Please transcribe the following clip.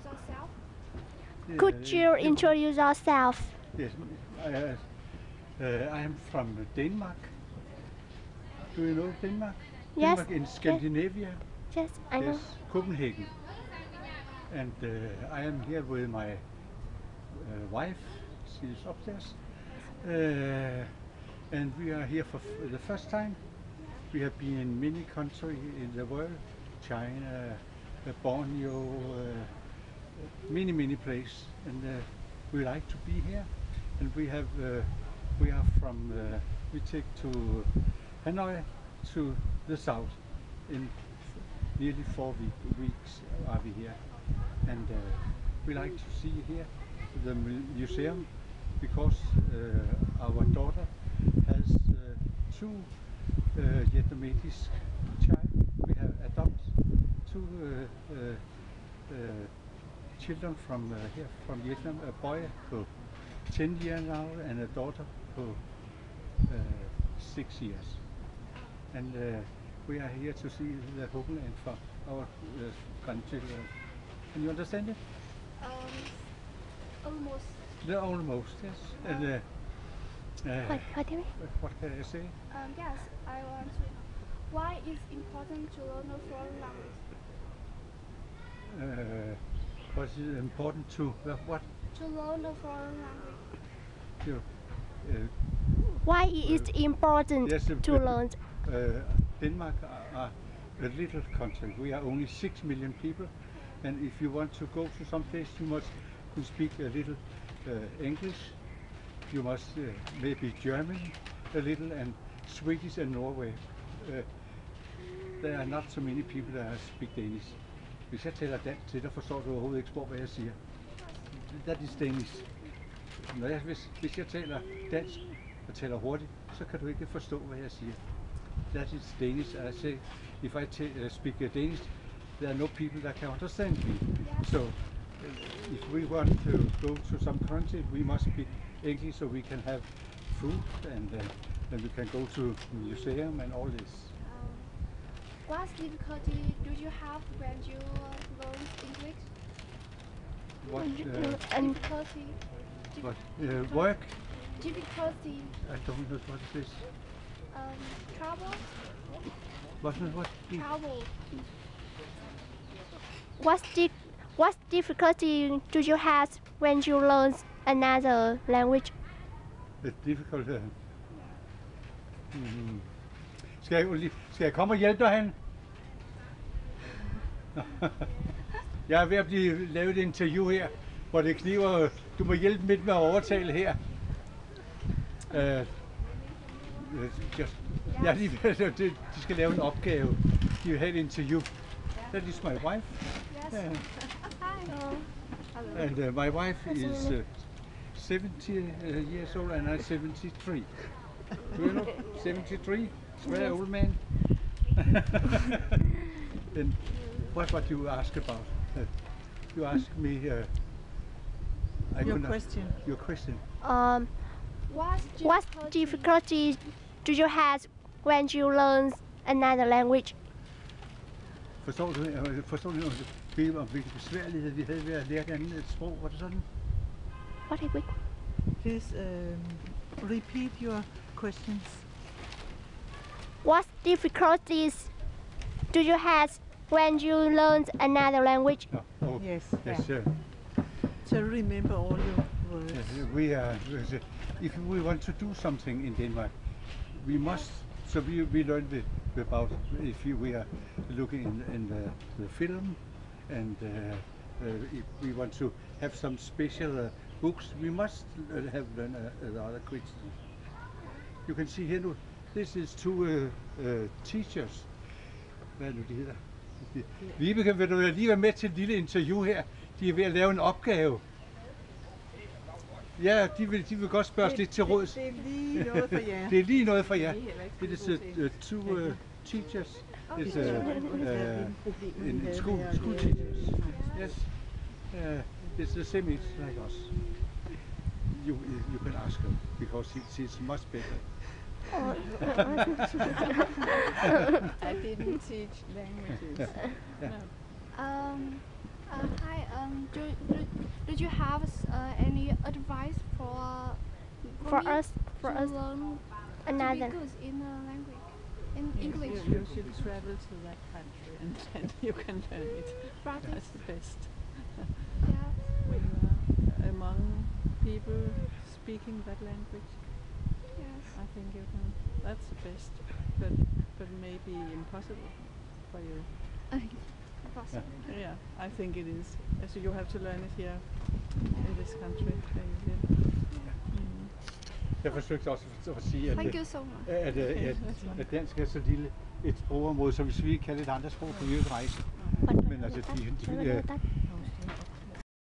yourself? Could you introduce yourself? Yes, I am from Denmark. Do you know Denmark? Yes. Denmark in Scandinavia. Yes, I know. Yes, Copenhagen. And I am here with my wife. She is upstairs. And we are here for the first time. We have been in many countries in the world, China, Borneo, many places, and we like to be here. And we are from we take to Hanoi to the south. In nearly 4 weeks are we here, and we like to see here the museum because our daughter has 2 Vietnamese child. We have adopted 2 children from here from Vietnam. A boy who 10 years now and a daughter who 6 years. And we are here to see the homeland for our grandchildren. Can you understand it? Almost. The almost, yes. And what can I say? Yes, I want to. Why is important to learn a foreign language? What is important to what? To learn a foreign language. Why is it important Yes, to learn? Denmark are a little country. We are only 6 million people, and if you want to go to some place, you must speak a little English. You must maybe German a little, and Swedish and Norway. There are not so many people that speak Danish. Hvis jeg taler dansk til dig, forstår du overhovedet ikke sprog, hvad jeg siger. That is Danish. Hvis jeg taler dansk og taler hurtigt, så kan du ikke forstå, hvad jeg siger. That is Danish. I say, if I speak Danish, there are no people that can understand me. So, if we want to go to some country, we must speak English so we can have food and we can go to museum and all this. What difficulty do you have when you learn English? What Difficulty. work? Difficulty. I don't know what is this. Travel. What? Travel. What difficulty do you have when you learn another language? It's difficult. Skal jeg komme og hjælpe dig hen? Jeg er ved at blive lavet et interview her, hvor det kniver. Du må hjælpe mit med at overtale her. De skal lave en opgave. De vil have et interview. That is my wife. Yes. Hello. And my wife is 70 years old and I'm 73. Do you know 73? It's a very old man. And what you ask about? You ask me. Your question. Your question. What difficulty do you have when you learn another language? Forstår du hvilke besværligheder vi havde ved at lære et andet sprog? Var det sådan? What have we? Please repeat your questions. What difficulties do you have when you learn another language? Yes. Yes. To remember all your words. Yes, if we want to do something in Denmark, we must. So we learned about if we are looking in the film, and if we want to have some special books, we must have learned other questions. You can see here, this is 2 teachers. Hvad er nu de hedder? Vibeke, vil du lige være med til et lille interview her? De er ved at lave en opgave. Ja, de vil godt spørge os lidt til råds. Det er lige noget for jer. Det er lige noget for jer. It is 2 teachers. It's in school teachers. Yes. It's the same age like us. You can ask her because she's much better. I didn't teach languages. Hi. Did you have any advice for For me us, to learn to another. be good in a language, in Yes, English? You should travel to that country and then you can learn it. Practice. That's the best. Yeah. When you are among people speaking that language, Yes. I think you can. That's the best. But maybe impossible for you. Possible. Yeah, I think it is. So you have to learn it here in this country where you live. Mm. Jeg forsøgte også at sige, at, Thank you so much. at dansk er så lille et sprogområde, så hvis vi ikke kan lidt andre sprog, kan vi jo ikke rejse. Men altså,